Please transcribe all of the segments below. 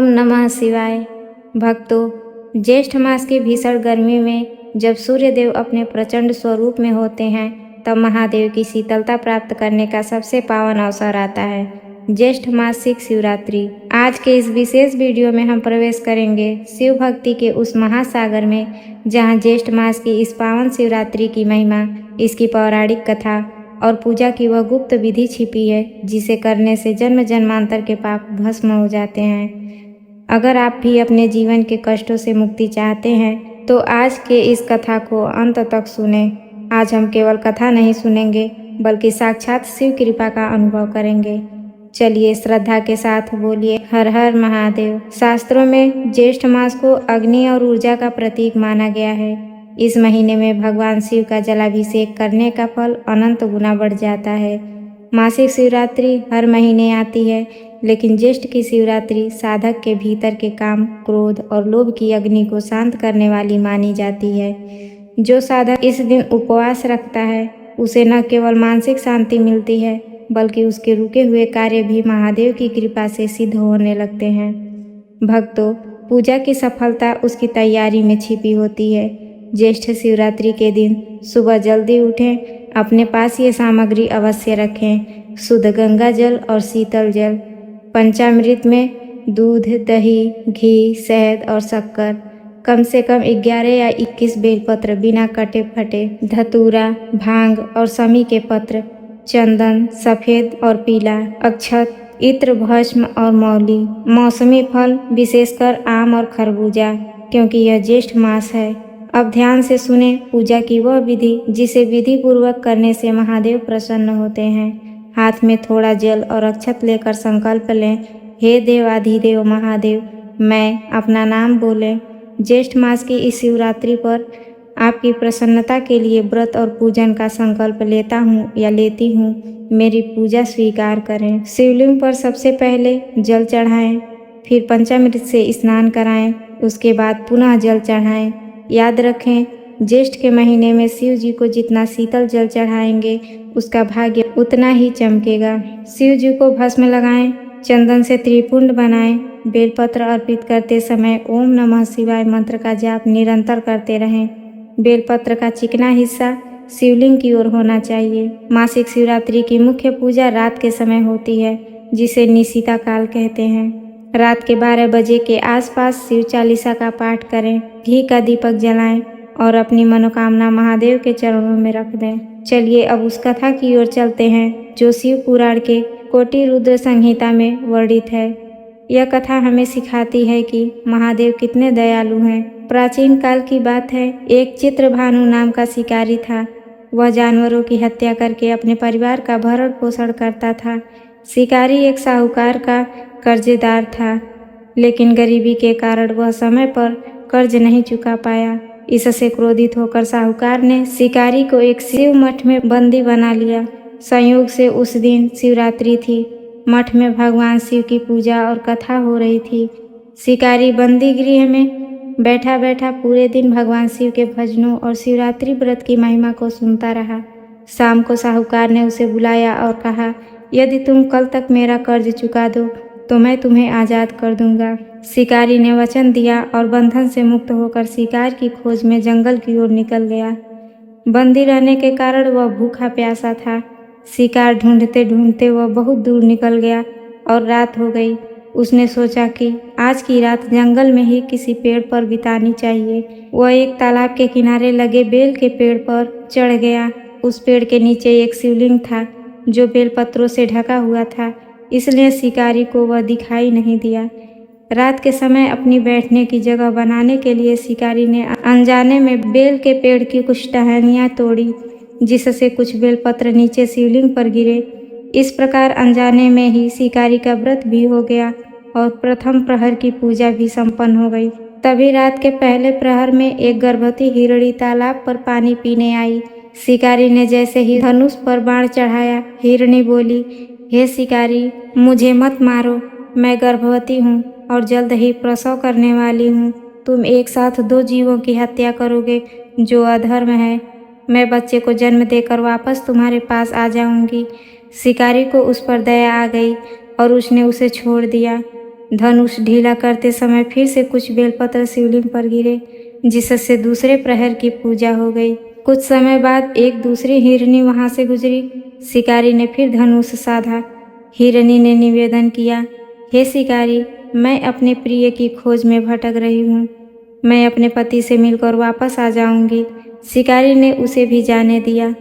ओम नमः शिवाय। भक्तों, ज्येष्ठ मास की भीषण गर्मी में जब सूर्यदेव अपने प्रचंड स्वरूप में होते हैं तब महादेव की शीतलता प्राप्त करने का सबसे पावन अवसर आता है। ज्येष्ठ मासिक शिवरात्रि। आज के इस विशेष वीडियो में हम प्रवेश करेंगे शिव भक्ति के उस महासागर में जहां ज्येष्ठ मास की इस पावन शिवरात्रि की महिमा, इसकी पौराणिक कथा और पूजा की वह गुप्त विधि छिपी है जिसे करने से जन्म जन्मांतर के पाप भस्म हो जाते हैं। अगर आप भी अपने जीवन के कष्टों से मुक्ति चाहते हैं तो आज के इस कथा को अंत तक सुनें। आज हम केवल कथा नहीं सुनेंगे बल्कि साक्षात शिव कृपा का अनुभव करेंगे। चलिए श्रद्धा के साथ बोलिए हर हर महादेव। शास्त्रों में ज्येष्ठ मास को अग्नि और ऊर्जा का प्रतीक माना गया है। इस महीने में भगवान शिव का जलाभिषेक करने का फल अनंत गुना बढ़ जाता है। मासिक शिवरात्रि हर महीने आती है, लेकिन ज्येष्ठ की शिवरात्रि साधक के भीतर के काम, क्रोध और लोभ की अग्नि को शांत करने वाली मानी जाती है। जो साधक इस दिन उपवास रखता है उसे न केवल मानसिक शांति मिलती है बल्कि उसके रुके हुए कार्य भी महादेव की कृपा से सिद्ध होने लगते हैं। भक्तों, पूजा की सफलता उसकी तैयारी में छिपी होती है। ज्येष्ठ शिवरात्रि के दिन सुबह जल्दी उठें, अपने पास ये सामग्री अवश्य रखें: शुद्ध गंगा जल और शीतल जल। पंचामृत में दूध, दही, घी, शहद और शक्कर। कम से कम 11 या 21 बेलपत्र बिना कटे फटे, धतूरा, भांग और शमी के पत्र, चंदन, सफ़ेद और पीला अक्षत, इत्र, भस्म और मौली। मौसमी फल, विशेषकर आम और खरबूजा, क्योंकि यह ज्येष्ठ मास है। अब ध्यान से सुने पूजा की वह विधि जिसे विधि पूर्वक करने से महादेव प्रसन्न होते हैं। हाथ में थोड़ा जल और अक्षत लेकर संकल्प लें: हे देवाधिदेव महादेव, मैं अपना नाम बोलें। ज्येष्ठ मास की इस शिवरात्रि पर आपकी प्रसन्नता के लिए व्रत और पूजन का संकल्प लेता हूँ या लेती हूँ। मेरी पूजा स्वीकार करें। शिवलिंग पर सबसे पहले जल चढ़ाएं, फिर पंचामृत से स्नान कराएं, उसके बाद पुनः जल चढ़ाएं। याद रखें, ज्येष्ठ के महीने में शिव जी को जितना शीतल जल चढ़ाएंगे उसका भाग्य उतना ही चमकेगा। शिव जी को भस्म लगाएं, चंदन से त्रिपुंड बनाएं। बेलपत्र अर्पित करते समय ओम नमः शिवाय मंत्र का जाप निरंतर करते रहें। बेलपत्र का चिकना हिस्सा शिवलिंग की ओर होना चाहिए। मासिक शिवरात्रि की मुख्य पूजा रात के समय होती है, जिसे निशिता काल कहते हैं। रात के 12 बजे के आसपास शिव चालीसा का पाठ करें, घी का दीपक जलाएं और अपनी मनोकामना महादेव के चरणों में रख दें। चलिए अब उस कथा की ओर चलते हैं जो शिव पुराण के कोटि रुद्र संहिता में वर्णित है। यह कथा हमें सिखाती है कि महादेव कितने दयालु हैं। प्राचीन काल की बात है, एक चित्रभानु नाम का शिकारी था। वह जानवरों की हत्या करके अपने परिवार का भरण पोषण करता था। शिकारी एक साहूकार का कर्जदार था, लेकिन गरीबी के कारण वह समय पर कर्ज नहीं चुका पाया। इससे क्रोधित होकर साहूकार ने शिकारी को एक शिव मठ में बंदी बना लिया। संयोग से उस दिन शिवरात्रि थी। मठ में भगवान शिव की पूजा और कथा हो रही थी। शिकारी बंदी गृह में बैठा बैठा पूरे दिन भगवान शिव के भजनों और शिवरात्रि व्रत की महिमा को सुनता रहा। शाम को साहूकार ने उसे बुलाया और कहा, यदि तुम कल तक मेरा कर्ज चुका दो तो मैं तुम्हें आज़ाद कर दूंगा। शिकारी ने वचन दिया और बंधन से मुक्त होकर शिकार की खोज में जंगल की ओर निकल गया। बंदी रहने के कारण वह भूखा प्यासा था। शिकार ढूंढते ढूंढते वह बहुत दूर निकल गया और रात हो गई। उसने सोचा कि आज की रात जंगल में ही किसी पेड़ पर बितानी चाहिए। वह एक तालाब के किनारे लगे बेल के पेड़ पर चढ़ गया। उस पेड़ के नीचे एक शिवलिंग था जो बेलपत्रों से ढका हुआ था, इसलिए शिकारी को वह दिखाई नहीं दिया। रात के समय अपनी बैठने की जगह बनाने के लिए शिकारी ने अनजाने में बेल के पेड़ की कुछ टहनियाँ तोड़ी, जिससे कुछ बेलपत्र नीचे शिवलिंग पर गिरे। इस प्रकार अनजाने में ही शिकारी का व्रत भी हो गया और प्रथम प्रहर की पूजा भी संपन्न हो गई। तभी रात के पहले प्रहर में एक गर्भवती हिरणी तालाब पर पानी पीने आई। शिकारी ने जैसे ही धनुष पर बाण चढ़ाया, हिरणी बोली, हे शिकारी, मुझे मत मारो, मैं गर्भवती हूँ और जल्द ही प्रसव करने वाली हूँ। तुम एक साथ 2 जीवों की हत्या करोगे जो अधर्म है। मैं बच्चे को जन्म देकर वापस तुम्हारे पास आ जाऊंगी। शिकारी को उस पर दया आ गई और उसने उसे छोड़ दिया। धनुष ढीला करते समय फिर से कुछ बेलपत्र शिवलिंग पर गिरे, जिससे दूसरे प्रहर की पूजा हो गई। कुछ समय बाद एक दूसरी हिरनी वहां से गुजरी। शिकारी ने फिर धनुष साधा। हिरनी ने निवेदन किया, हे शिकारी, मैं अपने प्रिय की खोज में भटक रही हूँ। मैं अपने पति से मिलकर वापस आ जाऊंगी। शिकारी ने उसे भी जाने दिया।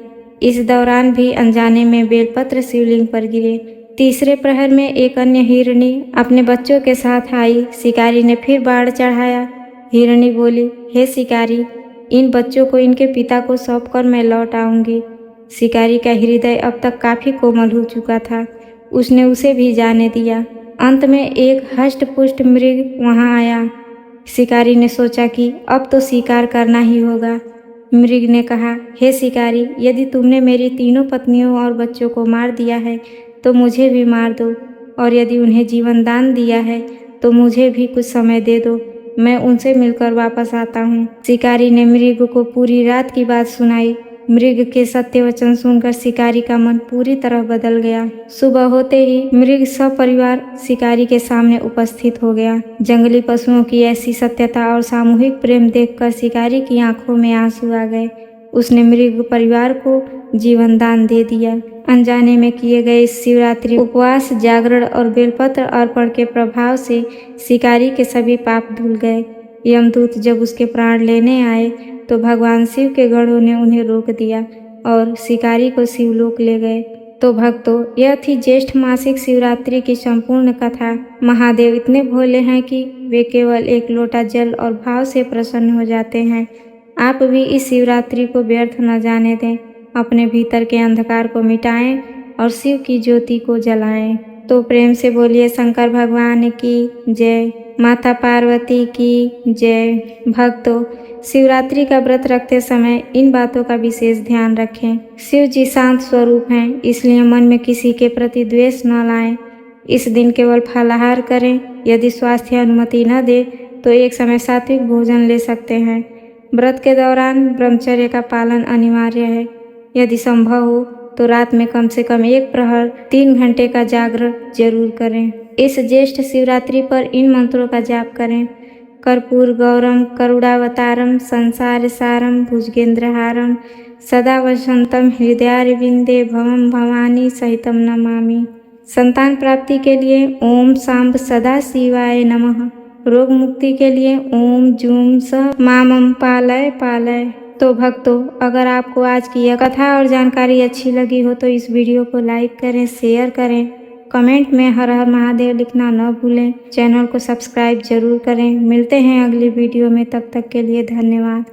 इस दौरान भी अनजाने में बेलपत्र शिवलिंग पर गिरे। तीसरे प्रहर में एक अन्य हिरनी अपने बच्चों के साथ आई। शिकारी ने फिर बाढ़ चढ़ाया। हिरनी बोली, हे शिकारी, इन बच्चों को इनके पिता को सौंपकर मैं लौट आऊंगी। शिकारी का हृदय अब तक काफी कोमल हो चुका था। उसने उसे भी जाने दिया। अंत में एक हष्ट-पुष्ट मृग वहां आया। शिकारी ने सोचा कि अब तो शिकार करना ही होगा। मृग ने कहा, हे शिकारी, यदि तुमने मेरी तीनों पत्नियों और बच्चों को मार दिया है तो मुझे भी मार दो, और यदि उन्हें जीवन दान दिया है तो मुझे भी कुछ समय दे दो। मैं उनसे मिलकर वापस आता हूँ। शिकारी ने मृग को पूरी रात की बात सुनाई। मृग के सत्य वचन सुनकर शिकारी का मन पूरी तरह बदल गया। सुबह होते ही मृग सपरिवार शिकारी के सामने उपस्थित हो गया। जंगली पशुओं की ऐसी सत्यता और सामूहिक प्रेम देखकर शिकारी की आंखों में आंसू आ गए। उसने मृग परिवार को जीवन दान दे दिया। अनजाने में किए गए इस शिवरात्रि उपवास, जागरण और बेलपत्र अर्पण के प्रभाव से शिकारी के सभी पाप धुल गए। यमदूत जब उसके प्राण लेने आए तो भगवान शिव के गणों ने उन्हें रोक दिया और शिकारी को शिवलोक ले गए। तो भक्तों, यह थी ज्येष्ठ मासिक शिवरात्रि की संपूर्ण कथा। महादेव इतने भोले हैं कि वे केवल एक लोटा जल और भाव से प्रसन्न हो जाते हैं। आप भी इस शिवरात्रि को व्यर्थ न जाने दें। अपने भीतर के अंधकार को मिटाएं और शिव की ज्योति को जलाएं। तो प्रेम से बोलिए शंकर भगवान की जय, माता पार्वती की जय। भक्तों, शिवरात्रि का व्रत रखते समय इन बातों का विशेष ध्यान रखें। शिव जी शांत स्वरूप हैं, इसलिए मन में किसी के प्रति द्वेष न लाएं। इस दिन केवल फलाहार करें। यदि स्वास्थ्य अनुमति न दे तो एक समय सात्विक भोजन ले सकते हैं। व्रत के दौरान ब्रह्मचर्य का पालन अनिवार्य है। यदि संभव हो तो रात में कम से कम 1 प्रहर 3 घंटे का जागरण जरूर करें। इस ज्येष्ठ शिवरात्रि पर इन मंत्रों का जाप करें। कर्पूर गौरम करुणावतारम संसार सारम भुजगेंद्रहारम सदा वसंतम हृदयारविंदे भवम भवानी सहितम नमामि। संतान प्राप्ति के लिए ओम सांब सदा शिवाय नमः। रोग मुक्ति के लिए ओम जूम स मामम पालय पालय। तो भक्तों, अगर आपको आज की यह कथा और जानकारी अच्छी लगी हो तो इस वीडियो को लाइक करें, शेयर करें, कमेंट में हर हर महादेव लिखना न भूलें। चैनल को सब्सक्राइब जरूर करें। मिलते हैं अगली वीडियो में, तब तक के लिए धन्यवाद।